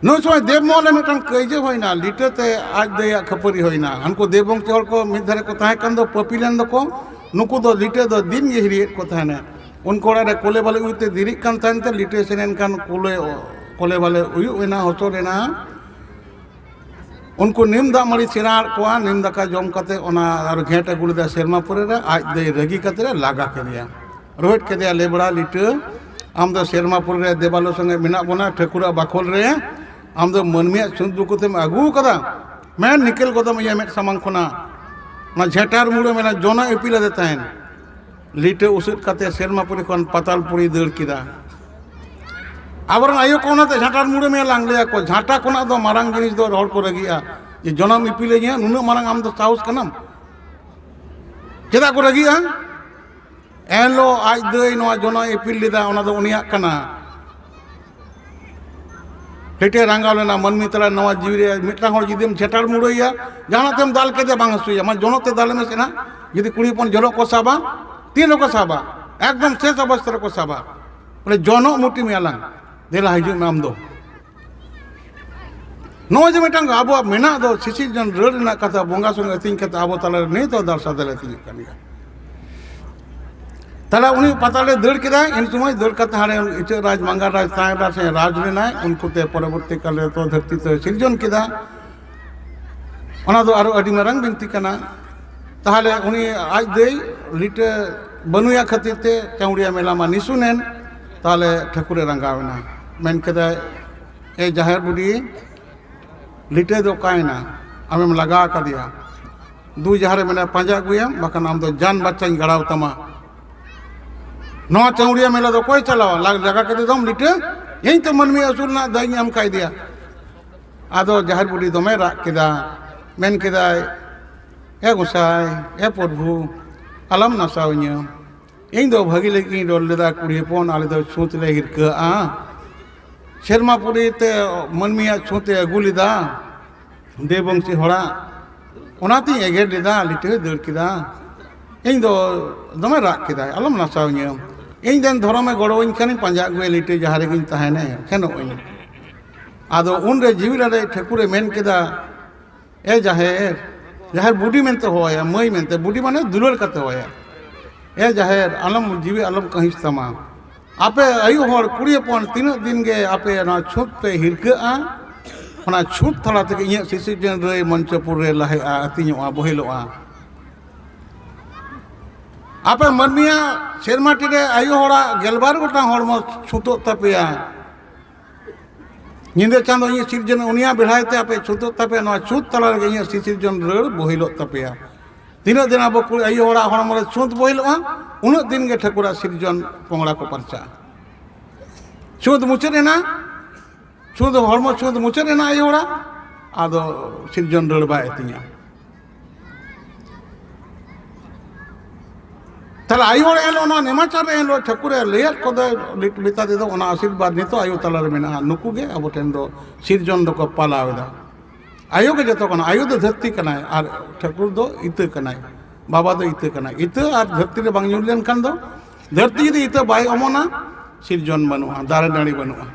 no समय Devmohan mitten कईजे होइना लिटते आज दया खपरी होइना हनको देवबंशी हर को मिद धारे को ताहे कन दो पपिलेन दो को नुकु दो लिटे दो दिन गे हिरियत को ताहे उनको रे कोले बाले उते दिरी कान तानते लिटे सेनेन कान कोले बाले उयुना होसोरेना उनको निम दा मड़ी सिरार कोआ निम दाका जम कते ओना आर घेट अगुलदा सेरमापुरे रे आज दे रगी कते रे लागा के दिया रोहित के दिया लेबड़ा लिटे आम दो सेरमापुर रे देवालो संगे मिना बोना ठकुरा बाखोल रे आम दो मनमिया सुंदु कोतेम आगु कदा मैं निकल कोदम ये मेट सामान खोना ना झेटार मुड़े मेना जोना एपिला देता है लिटे उसित कते सेरमापुरी कोन पातालपुरी दड़ किदा आबर आयो कोना ते झाटार मुड़े में लांगले को झाटा कोना दो मारांग जिनिस दो रोड को रगिया जे जोनाम इपिले nya नुनो मारांग आम दो साउस कनम केदा को रगिया एलो आज दई नोआ जोना इपिल लिदा ओना दो उनिया कना हेटे रंगालेना मनमी तला नवा जीवरे मिटला हर जिदिम झेटार मुड़ैया जहां तेम दाल के दे बांग हसुया मान जोनते दाल में सेना यदि कुड़ी पन जलो को साबा तीन को साबा एकदम शेष अवस्था को साबा बोले जोनो मुटी में आलांग देला हिजु में आम दो नो जे मिटांग आबो मेना दो सिसी जन रड़ ना कथा बोंगा संग तिन कथा आबो तला ने तो दर्शा दले तिन कनिया तला उनी पताले दड़ केदा इन समय दड़ कथा हारे इच राज मंगा राज तायरा से राज लेना उनको ते परवर्ती काल तो धरती तो सिरजन केदा ओना दो आरो अडी मारंग बिनती कना ताहले उनी आज देई लिटे बनुया खतिते चौड़िया मेला मा निसुनेन ताहले ठकुरे रंगावना मेन केदा ए जाहेर बुडी लिटे दो कायना आमेम लगा का दिया दू जहारे मैंने पांजा गुया बाकन आम दो जान बच्चा गड़ाव तमा नवा चौड़िया मेला दो कोई चलावा लगा के दम लिटे यही तो मन में असूल ना दई हम काई दिया आदो जहर बुड़ी दमे राग केदा मेन केदा ए गुसाई ए प्रभु अलम नसावन्य इन दो भागी लेकिन रोल लेदा कुड़ी पोन आले दो छूत ले हिरका आ शर्मापुरी ते मनमिया छूते अगुलिदा देवबंशी हड़ा ओनाती एगे लेदा लिटे दड़ केदा इन दो दमे राग केदा अलम नसावन्य इन दिन धर्म में गड़ोइन खानी पंजा गुए लिटे जहारे गिन तहने खेनोइन आदो उन रे जीविला रे ठकुरे मेन केदा ए जाहेर जाहेर बुडी मेनते होया मई मेनते बुडी माने दुलर कते होया ए जाहेर अलम जीवी अलम कहिस तमा आपे आयु हर कुड़ी पन तीन दिन गे आपे ना छुट पे हिरका ओना छुट थला ते इया सिसि जन रे मंचपुर रे लहे आ अतिनोआ बहिलोआ आपे मनमिया शेरमाटी रे आयु हड़ा गेलबार गोटा हड़मो छुतो तपेया निंदे चांदो इया सिरजन उनिया बेढ़ायते आपे छुतो तपे ना छुत तला रे इया सिरजन रड़ बहिलो तपेया तीन दिन अब आयु हड़ा हड़मो रे छुत बहिलोआ उन दिन गे ठकुरा सिरजन पोंगड़ा को परचा छुत मुचरेना छुत हड़मो छुत मुचरेना आयु हड़ा आदो सिरजन रड़ बाय तिया तला आयु हड़ एलो ना नेमाचार रे एलो ठकुरे लेयर को दो बिता दे दो ओना आशीर्वाद नितो आयु तला रे मेना नुकु गे अब टेन दो सिरजन दो को पालावेदा आयु के जतो कना आयु दो धरती कनाय आर ठकुर दो इते कनाय बाबा दो इते कनाय इते आर धरती रे बांग ᱧᱩᱨ ᱞᱮᱱ ᱠᱷᱟᱱ ᱫᱚ धरती यदि इते बाय अमोना सिरजन बनुआ दारे नाड़ी बनुआ